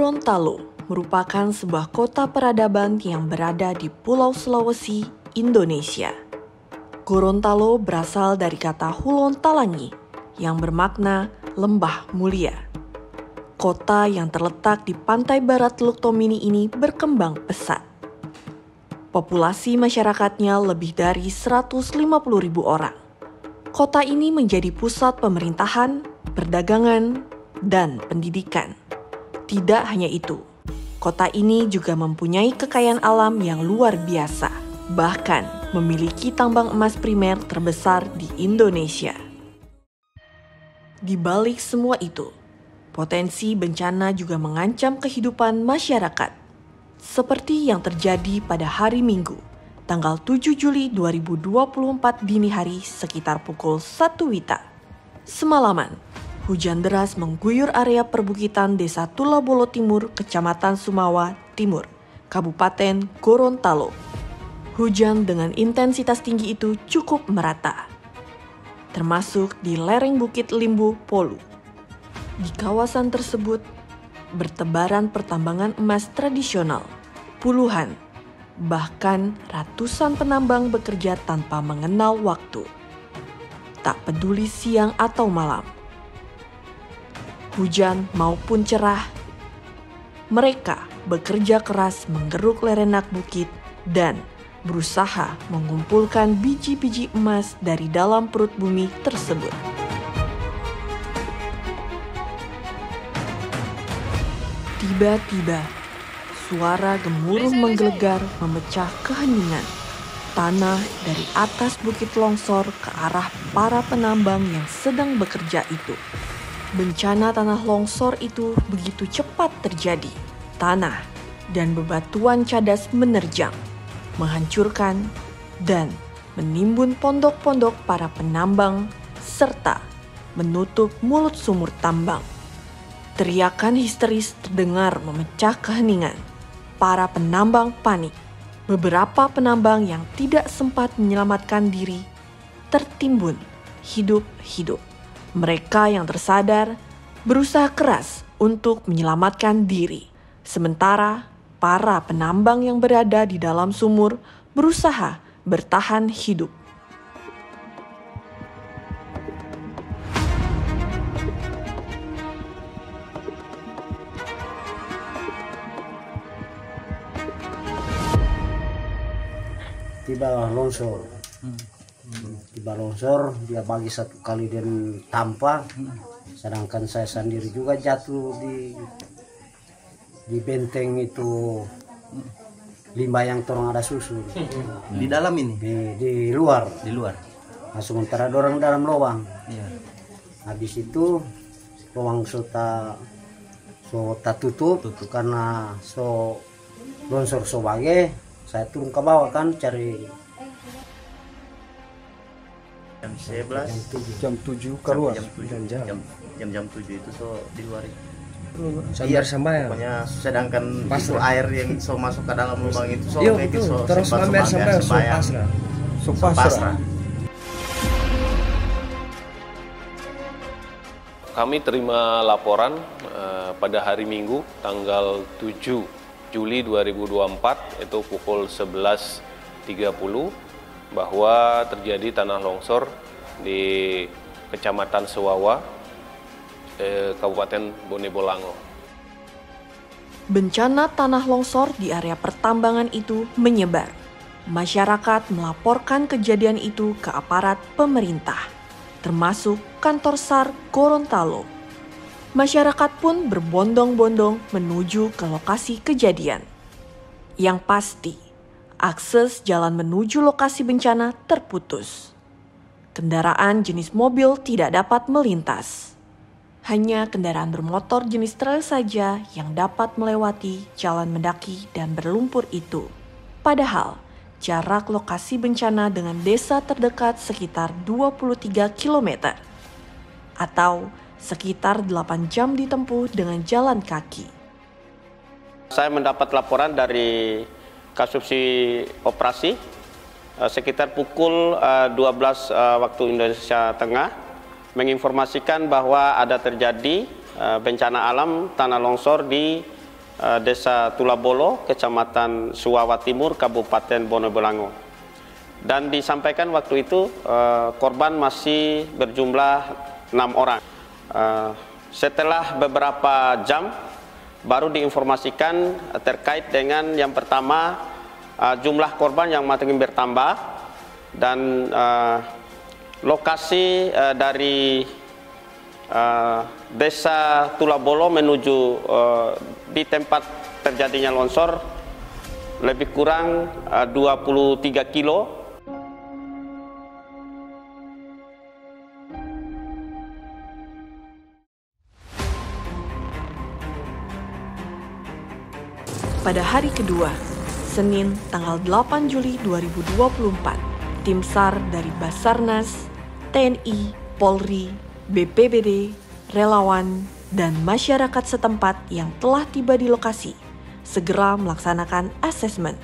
Gorontalo merupakan sebuah kota peradaban yang berada di Pulau Sulawesi, Indonesia. Gorontalo berasal dari kata Hulon Talangi yang bermakna lembah mulia. Kota yang terletak di pantai barat Teluk Tomini ini berkembang pesat. Populasi masyarakatnya lebih dari 150.000 orang. Kota ini menjadi pusat pemerintahan, perdagangan, dan pendidikan. Tidak hanya itu, kota ini juga mempunyai kekayaan alam yang luar biasa, bahkan memiliki tambang emas primer terbesar di Indonesia. Di balik semua itu, potensi bencana juga mengancam kehidupan masyarakat, seperti yang terjadi pada hari Minggu, tanggal 7 Juli 2024 dini hari sekitar pukul 1 WITA. Semalaman, hujan deras mengguyur area perbukitan Desa Tulabolo Timur, Kecamatan Sumawa Timur, Kabupaten Gorontalo. Hujan dengan intensitas tinggi itu cukup merata, termasuk di lereng Bukit Limbu, Polu. Di kawasan tersebut, bertebaran pertambangan emas tradisional. Puluhan, bahkan ratusan penambang bekerja tanpa mengenal waktu. Tak peduli siang atau malam, hujan maupun cerah, mereka bekerja keras menggeruk lerenak bukit dan berusaha mengumpulkan biji-biji emas dari dalam perut bumi tersebut. Tiba-tiba, suara gemuruh menggelegar memecah keheningan. Tanah dari atas bukit longsor ke arah para penambang yang sedang bekerja itu. Bencana tanah longsor itu begitu cepat terjadi. Tanah dan bebatuan cadas menerjang, menghancurkan, dan menimbun pondok-pondok para penambang, serta menutup mulut sumur tambang. Teriakan histeris terdengar memecah keheningan. Para penambang panik. Beberapa penambang yang tidak sempat menyelamatkan diri tertimbun hidup-hidup. Mereka yang tersadar berusaha keras untuk menyelamatkan diri. Sementara para penambang yang berada di dalam sumur berusaha bertahan hidup. Tiba longsor, dia bagi satu kali dan tanpa, sedangkan saya sendiri juga jatuh di benteng itu limbah yang torong ada susu. Di dalam ini? Di luar. Di luar. Nah, sementara dorong dalam lubang. Iya. Habis itu lubang so tutup karena longsor so bage. Saya turun ke bawah kan cari jam 11 jam 7 keluar jam 7 itu so di luar itu. Sambar ya. Pokoknya sedangkan itu air yang so masuk ke dalam lubang itu so kayak itu so terus sambar so pasrah. Kami terima laporan pada hari Minggu tanggal 7 Juli 2024 itu pukul 11.30 bahwa terjadi tanah longsor di Kecamatan Sewawa, Kabupaten Bone Bolango. Bencana tanah longsor di area pertambangan itu menyebar. Masyarakat melaporkan kejadian itu ke aparat pemerintah, termasuk kantor SAR Gorontalo. Masyarakat pun berbondong-bondong menuju ke lokasi kejadian. Yang pasti, akses jalan menuju lokasi bencana terputus. Kendaraan jenis mobil tidak dapat melintas. Hanya kendaraan bermotor jenis trail saja yang dapat melewati jalan mendaki dan berlumpur itu. Padahal, jarak lokasi bencana dengan desa terdekat sekitar 23 km. Atau sekitar 8 jam ditempuh dengan jalan kaki. Saya mendapat laporan dari Kasubsi Operasi sekitar pukul 12 waktu Indonesia Tengah menginformasikan bahwa ada terjadi bencana alam tanah longsor di Desa Tulabolo, Kecamatan Suwawa Timur, Kabupaten Bonobolango. Dan disampaikan waktu itu korban masih berjumlah 6 orang. Setelah beberapa jam baru diinformasikan terkait dengan yang pertama jumlah korban yang makin bertambah dan lokasi dari Desa Tulabolo menuju di tempat terjadinya longsor lebih kurang 23 kilo. Pada hari kedua, Senin tanggal 8 Juli 2024, tim SAR dari Basarnas, TNI, Polri, BPBD, relawan, dan masyarakat setempat yang telah tiba di lokasi segera melaksanakan asesmen.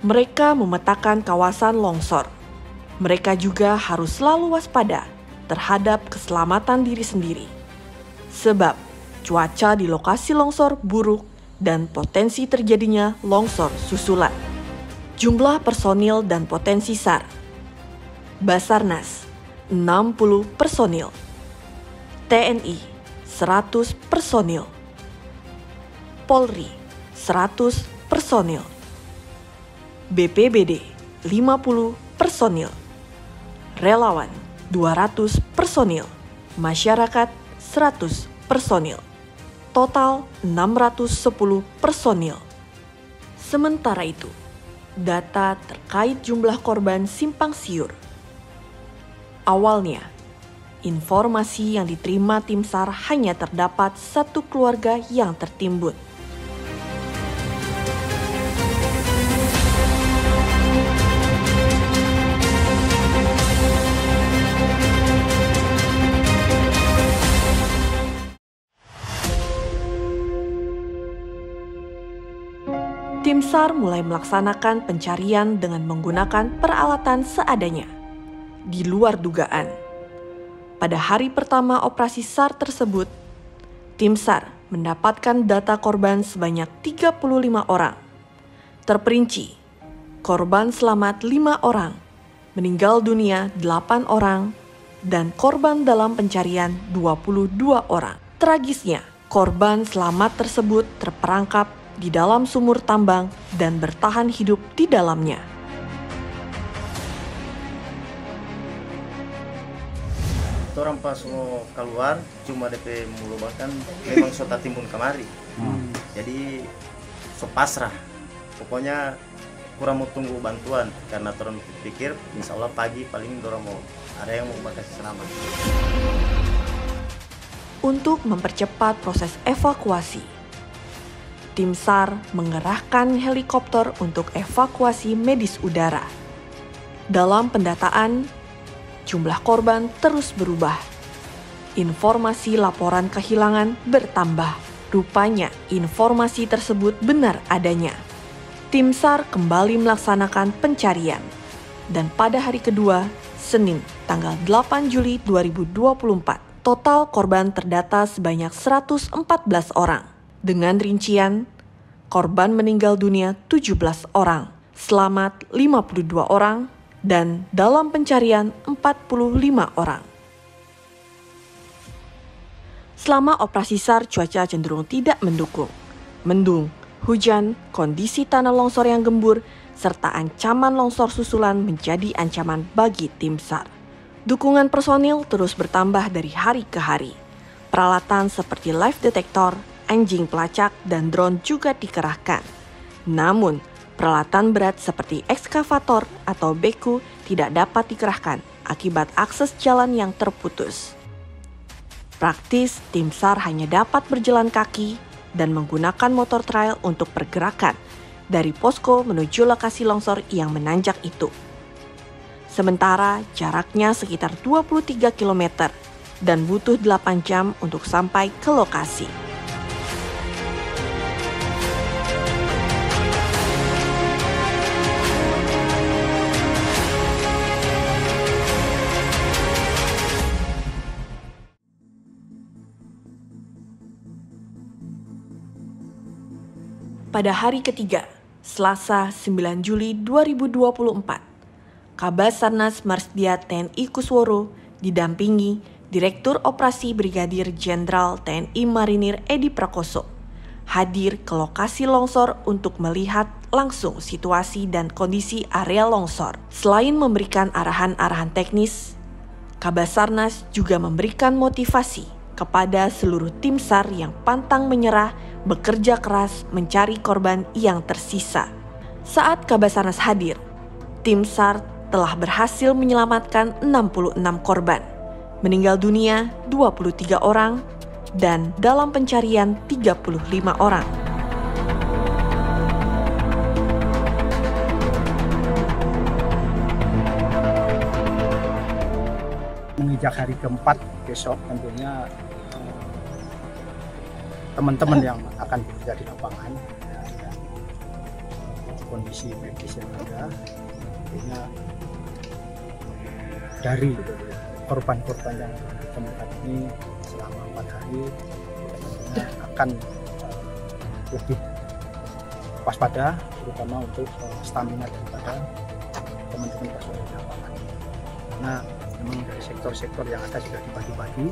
Mereka memetakan kawasan longsor. Mereka juga harus selalu waspada terhadap keselamatan diri sendiri. Sebab cuaca di lokasi longsor buruk dan potensi terjadinya longsor susulan. Jumlah personil dan potensi SAR. Basarnas 60 personil. TNI 100 personil. Polri 100 personil. BPBD 50 personil. Relawan 200 personil. Masyarakat 100 personil. Total 610 personil. Sementara itu, data terkait jumlah korban simpang siur. Awalnya, informasi yang diterima tim SAR hanya terdapat satu keluarga yang tertimbun. Tim SAR mulai melaksanakan pencarian dengan menggunakan peralatan seadanya. Di luar dugaan. Pada hari pertama operasi SAR tersebut, tim SAR mendapatkan data korban sebanyak 35 orang. Terperinci, korban selamat 5 orang, meninggal dunia 8 orang, dan korban dalam pencarian 22 orang. Tragisnya, korban selamat tersebut terperangkap di dalam sumur tambang dan bertahan hidup di dalamnya. Orang pas mau keluar cuma DP mulu bahkan memang sota timbun kemari. Jadi so pasrah. Pokoknya kurang mau tunggu bantuan karena orang pikir insya Allah pagi paling orang mau ada yang mau kasih selamat. Untuk mempercepat proses evakuasi, tim SAR mengerahkan helikopter untuk evakuasi medis udara. Dalam pendataan, jumlah korban terus berubah. Informasi laporan kehilangan bertambah. Rupanya informasi tersebut benar adanya. Tim SAR kembali melaksanakan pencarian. Dan pada hari kedua, Senin, tanggal 8 Juli 2024, total korban terdata sebanyak 114 orang. Dengan rincian, korban meninggal dunia 17 orang, selamat 52 orang, dan dalam pencarian 45 orang. Selama operasi SAR, cuaca cenderung tidak mendukung. Mendung, hujan, kondisi tanah longsor yang gembur, serta ancaman longsor susulan menjadi ancaman bagi tim SAR. Dukungan personil terus bertambah dari hari ke hari. Peralatan seperti live detector, anjing pelacak, dan drone juga dikerahkan. Namun, peralatan berat seperti ekskavator atau beku tidak dapat dikerahkan akibat akses jalan yang terputus. Praktis, tim SAR hanya dapat berjalan kaki dan menggunakan motor trail untuk pergerakan dari posko menuju lokasi longsor yang menanjak itu. Sementara jaraknya sekitar 23 km dan butuh 8 jam untuk sampai ke lokasi. Pada hari ketiga, Selasa 9 Juli 2024, Kabasarnas Marsdia TNI Kusworo didampingi Direktur Operasi Brigadir Jenderal TNI Marinir Edi Prakoso hadir ke lokasi longsor untuk melihat langsung situasi dan kondisi area longsor. Selain memberikan arahan-arahan teknis, Kabasarnas juga memberikan motivasi kepada seluruh tim SAR yang pantang menyerah bekerja keras mencari korban yang tersisa. Saat Kabasarnas hadir, tim SAR telah berhasil menyelamatkan 66 korban, meninggal dunia 23 orang, dan dalam pencarian 35 orang. Menginjak hari keempat besok tentunya teman-teman yang akan bekerja di lapangan dan kondisi medis yang ada, tentunya dari korban-korban yang ditemukan ini selama 4 hari tentunya akan lebih waspada, terutama untuk stamina daripada teman-teman personel di lapangan, karena memang dari sektor-sektor yang ada sudah dibagi-bagi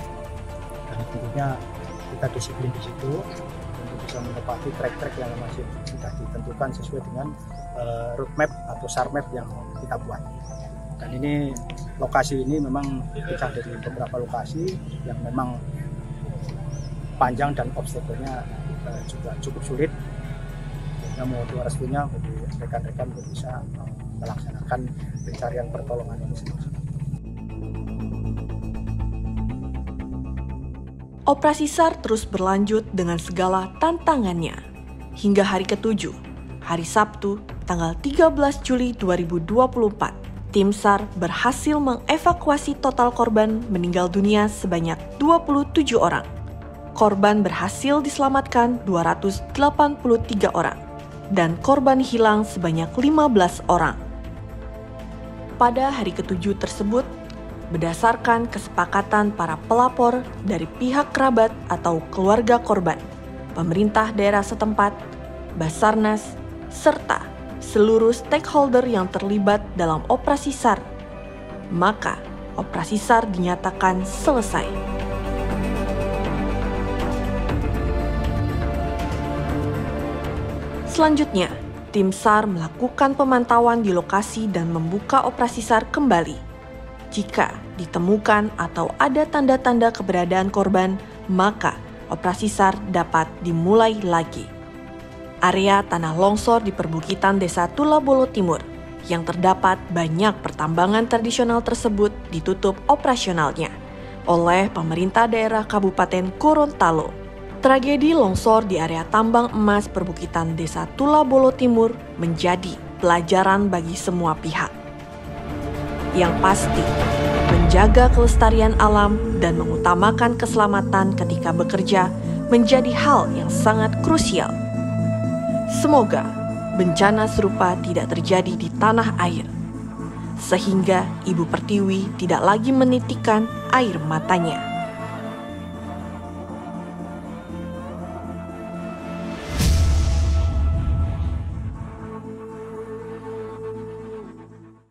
dan tentunya kita disiplin di situ untuk bisa menepati track-track yang masih sudah ditentukan sesuai dengan roadmap atau SAR map yang kita buat. Dan ini lokasi ini memang dipecah dari beberapa lokasi yang memang panjang dan obstacle-nya juga cukup sulit. Yang mau restunya bagi rekan-rekan untuk bisa melaksanakan pencarian pertolongan ini sendiri. Operasi SAR terus berlanjut dengan segala tantangannya. Hingga hari ke-7, hari Sabtu, tanggal 13 Juli 2024, tim SAR berhasil mengevakuasi total korban meninggal dunia sebanyak 27 orang. Korban berhasil diselamatkan 283 orang, dan korban hilang sebanyak 15 orang. Pada hari ke-7 tersebut, berdasarkan kesepakatan para pelapor dari pihak kerabat atau keluarga korban, pemerintah daerah setempat, Basarnas, serta seluruh stakeholder yang terlibat dalam operasi SAR, maka operasi SAR dinyatakan selesai. Selanjutnya, tim SAR melakukan pemantauan di lokasi dan membuka operasi SAR kembali. Jika ditemukan atau ada tanda-tanda keberadaan korban, maka operasi SAR dapat dimulai lagi. Area tanah longsor di perbukitan Desa Tulabolo Timur yang terdapat banyak pertambangan tradisional tersebut ditutup operasionalnya oleh pemerintah daerah Kabupaten Gorontalo. Tragedi longsor di area tambang emas perbukitan Desa Tulabolo Timur menjadi pelajaran bagi semua pihak. Yang pasti, menjaga kelestarian alam dan mengutamakan keselamatan ketika bekerja menjadi hal yang sangat krusial. Semoga bencana serupa tidak terjadi di tanah air, sehingga Ibu Pertiwi tidak lagi menitikkan air matanya.